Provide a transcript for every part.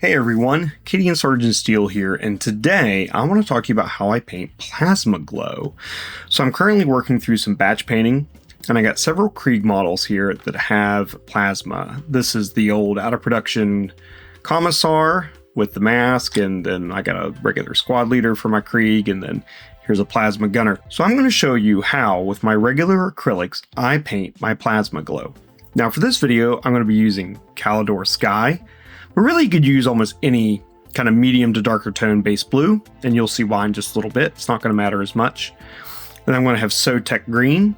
Hey everyone, Kitty and Sergeant Steel here, and today I want to talk to you about how I paint plasma glow. So I'm currently working through some batch painting, and I got several Krieg models here that have plasma. This is the old out of production Commissar with the mask, and then I got a regular squad leader for my Krieg, and then here's a plasma gunner. So I'm going to show you how, with my regular acrylics, I paint my plasma glow. Now for this video, I'm going to be using Caledor Sky. But really, you could use almost any kind of medium to darker tone base blue, and you'll see why in just a little bit. It's not going to matter as much. Then I'm going to have Sotek Green.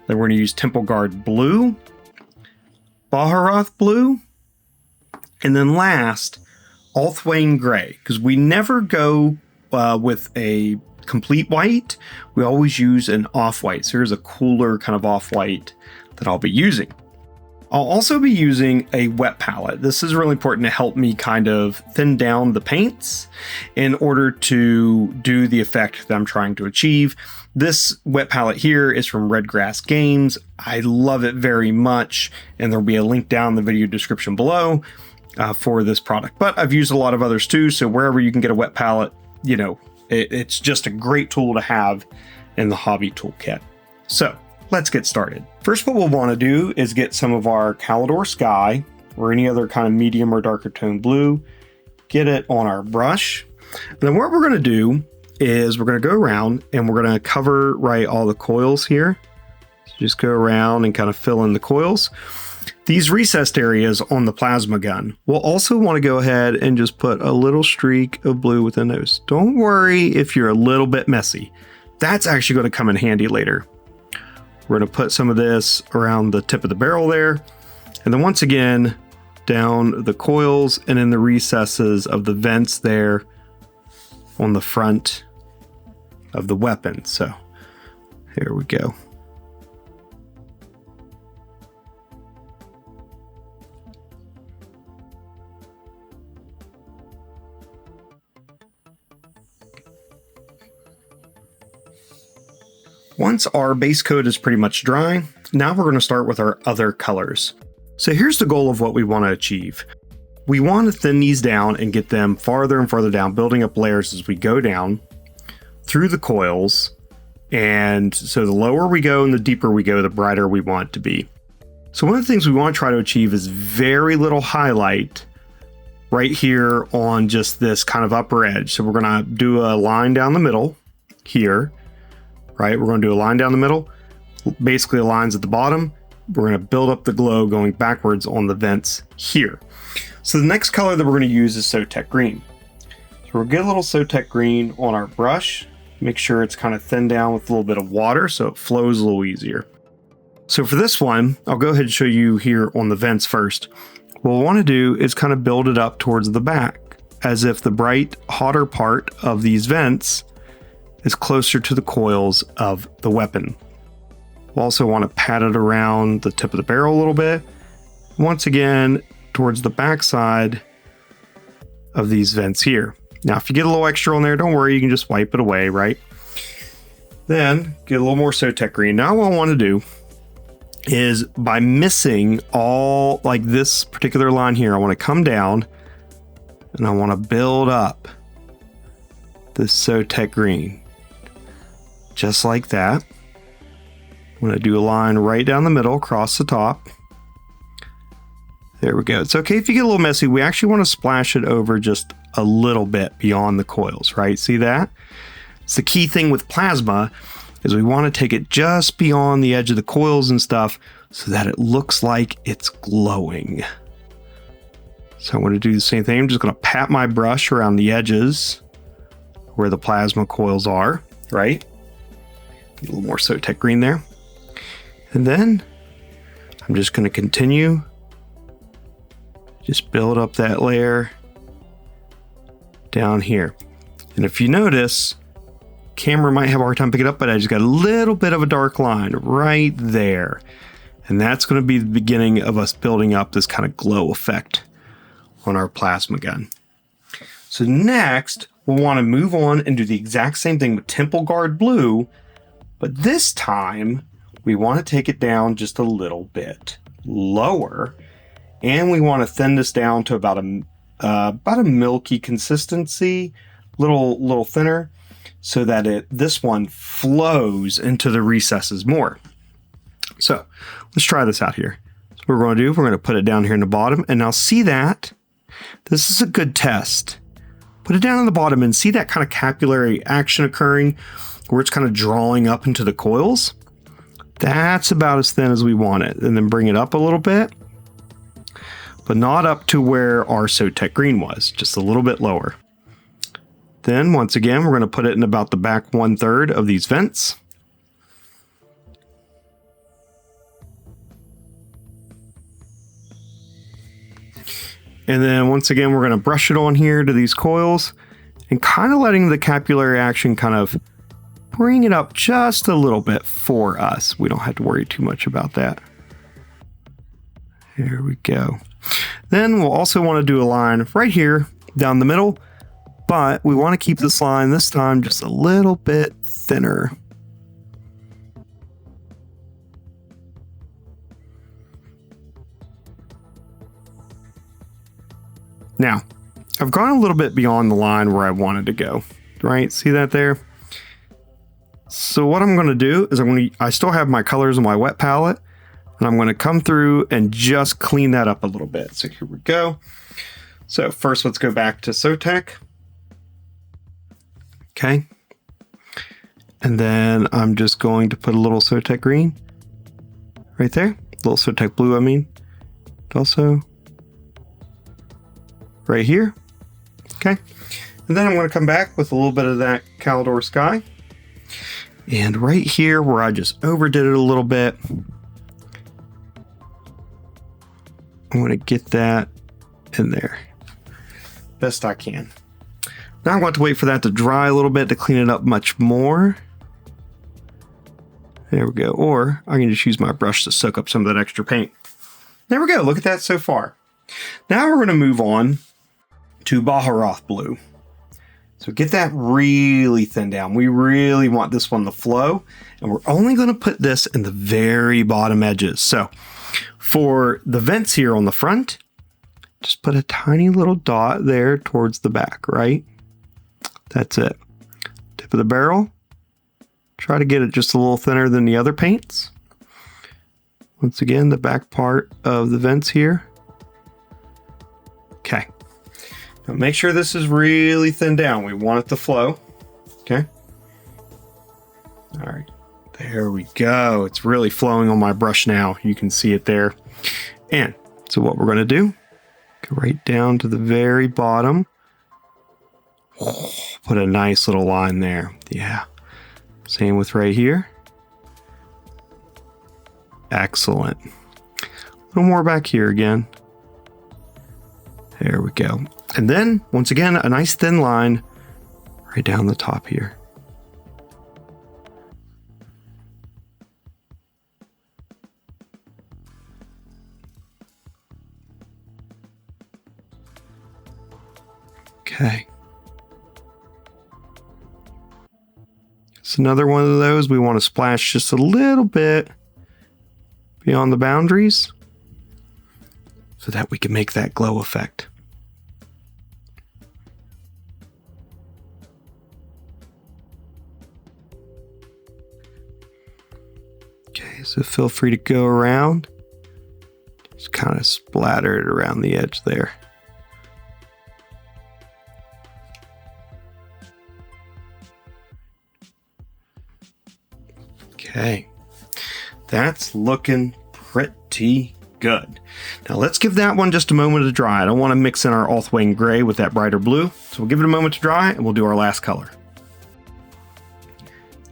Then we're going to use Temple Guard Blue, Baharroth Blue, and then last, Ulthuan Gray, because we never go with a complete white. We always use an off-white. So here's a cooler kind of off-white that I'll be using. I'll also be using a wet palette. This is really important to help me kind of thin down the paints in order to do the effect that I'm trying to achieve. This wet palette here is from Redgrass Games. I love it very much, and there'll be a link down in the video description below for this product. But I've used a lot of others too, so wherever you can get a wet palette, you know, it's just a great tool to have in the hobby toolkit. So let's get started. First, what we'll want to do is get some of our Caledor Sky or any other kind of medium or darker tone blue, get it on our brush. And then what we're going to do is we're going to go around and we're going to cover all the coils here. So just go around and kind of fill in the coils. These recessed areas on the plasma gun, we'll also want to go ahead and just put a little streak of blue within those. Don't worry if you're a little bit messy. That's actually going to come in handy later. We're going to put some of this around the tip of the barrel there. And then once again, down the coils and in the recesses of the vents there on the front of the weapon. So here we go. Once our base coat is pretty much dry, now we're going to start with our other colors. So here's the goal of what we want to achieve. We want to thin these down and get them farther and farther down, building up layers as we go down through the coils. And so the lower we go and the deeper we go, the brighter we want it to be. So one of the things we want to try to achieve is very little highlight right here on just this kind of upper edge. So we're going to do a line down the middle here. Right, we're going to do a line down the middle, basically the lines at the bottom. We're going to build up the glow going backwards on the vents here. So the next color that we're going to use is Sotek Green. So we'll get a little Sotek Green on our brush, make sure it's kind of thinned down with a little bit of water so it flows a little easier. So for this one, I'll go ahead and show you here on the vents first. What we'll want to do is kind of build it up towards the back, as if the bright, hotter part of these vents is closer to the coils of the weapon. We'll also want to pat it around the tip of the barrel a little bit. Once again, towards the back side of these vents here. Now, if you get a little extra on there, don't worry, you can just wipe it away, right? Then get a little more Sotek Green. Now what I want to do is, by missing all, like this particular line here, I want to come down and I want to build up this Sotek Green. Just like that. I'm going to do a line right down the middle across the top. There we go. It's okay if you get a little messy. We actually want to splash it over just a little bit beyond the coils, right? See that? It's the key thing with plasma is we want to take it just beyond the edge of the coils and stuff so that it looks like it's glowing. So I'm going to do the same thing. I'm just going to pat my brush around the edges where the plasma coils are, right? A little more Sotek Green there. And then I'm just going to continue. Just build up that layer down here. And if you notice, camera might have a hard time picking it up, but I just got a little bit of a dark line right there. And that's going to be the beginning of us building up this kind of glow effect on our plasma gun. So next, we'll want to move on and do the exact same thing with Temple Guard Blue, but this time we want to take it down just a little bit lower, and we want to thin this down to about about a milky consistency, little thinner, so that this one flows into the recesses more. So let's try this out here. So what we're going to do, we're going to put it down here in the bottom, and now see that this is a good test. Put it down on the bottom and see that kind of capillary action occurring where it's kind of drawing up into the coils. That's about as thin as we want it. And then bring it up a little bit, but not up to where our Sotek Green was, just a little bit lower. Then once again, we're going to put it in about the back 1/3 of these vents. And then once again, we're going to brush it on here to these coils and kind of letting the capillary action kind of bring it up just a little bit for us. We don't have to worry too much about that. Here we go. Then we'll also want to do a line right here down the middle, but we want to keep this line this time just a little bit thinner. Now, I've gone a little bit beyond the line where I wanted to go, right? See that there? So what I'm going to do is I still have my colors on my wet palette, and I'm going to come through and just clean that up a little bit. So here we go. So first, let's go back to Sotek. Okay. And then I'm just going to put a little Sotek Green right there. A little Sotek Blue, I mean. Also right here. Okay. And then I'm going to come back with a little bit of that Caledor Sky. And right here where I just overdid it a little bit, I'm going to get that in there best I can. Now I'm going to wait for that to dry a little bit to clean it up much more. There we go. Or I can just use my brush to soak up some of that extra paint. There we go. Look at that so far. Now we're going to move on to Baharroth Blue. So get that really thin down. We really want this one to flow, and we're only going to put this in the very bottom edges. So for the vents here on the front, just put a tiny little dot there towards the back, right? That's it. Tip of the barrel. Try to get it just a little thinner than the other paints. Once again, the back part of the vents here. Okay. Now make sure this is really thin down. We want it to flow. Okay. All right. There we go. It's really flowing on my brush now. You can see it there. And so what we're going to do, go right down to the very bottom. Put a nice little line there. Yeah. Same with right here. Excellent. A little more back here again. There we go. And then, once again, a nice thin line right down the top here. Okay. It's another one of those. We want to splash just a little bit beyond the boundaries so that we can make that glow effect. Okay, so feel free to go around. Just kind of splatter it around the edge there. Okay, that's looking pretty good. Now let's give that one just a moment to dry. I don't want to mix in our Ulthuan Gray with that brighter blue, so we'll give it a moment to dry and we'll do our last color.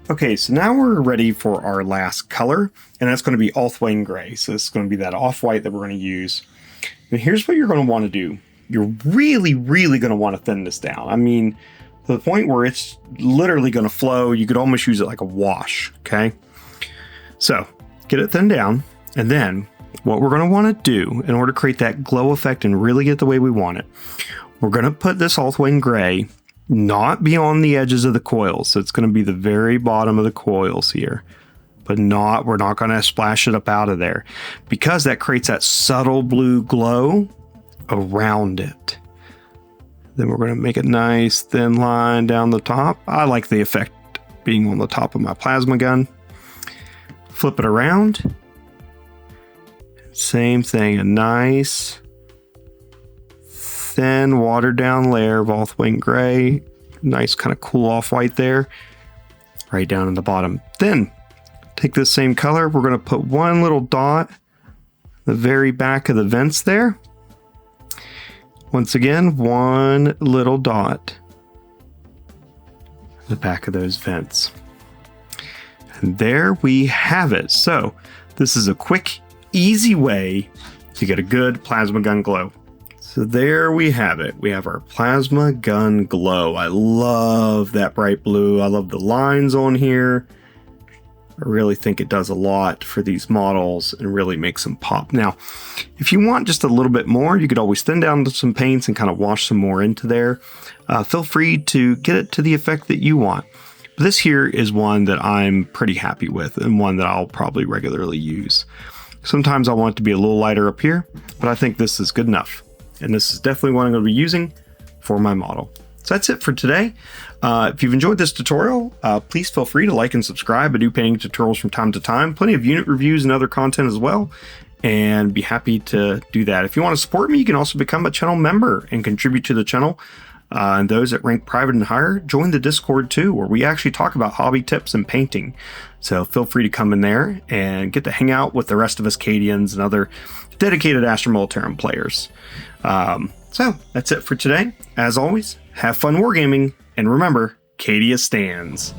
Okay, so now we're ready for our last color, and that's going to be Ulthuan Gray. So this is going to be that off-white that we're going to use. And here's what you're going to want to do. You're really, really going to want to thin this down. I mean, to the point where it's literally going to flow. You could almost use it like a wash, okay? So get it thinned down, and then what we're going to want to do in order to create that glow effect and really get the way we want it, we're going to put this Ulthuan Gray not beyond the edges of the coils. So it's going to be the very bottom of the coils here, but we're not going to splash it up out of there because that creates that subtle blue glow around it. Then we're going to make a nice thin line down the top. I like the effect being on the top of my plasma gun. Flip it around. Same thing, a nice thin watered down layer of Ulthuan Gray. Nice kind of cool off white there. Right down in the bottom. Then take this same color. We're going to put one little dot the very back of the vents there. Once again, one little dot the back of those vents. And there we have it. So this is a quick, easy way to get a good plasma gun glow. So there we have it. We have our plasma gun glow. I love that bright blue. I love the lines on here. I really think it does a lot for these models and really makes them pop. Now, if you want just a little bit more, you could always thin down some paints and kind of wash some more into there. Feel free to get it to the effect that you want. But this here is one that I'm pretty happy with and one that I'll probably regularly use. Sometimes I want it to be a little lighter up here, but I think this is good enough. And this is definitely what I'm going to be using for my model. So that's it for today. If you've enjoyed this tutorial, please feel free to like and subscribe. I do painting tutorials from time to time, plenty of unit reviews and other content as well, and be happy to do that. If you want to support me, you can also become a channel member and contribute to the channel. And those that rank private and higher, join the Discord too, where we actually talk about hobby tips and painting. So feel free to come in there and get to hang out with the rest of us Cadians and other dedicated Astra Militarum players. So that's it for today. As always, have fun wargaming, and remember, Cadia stands.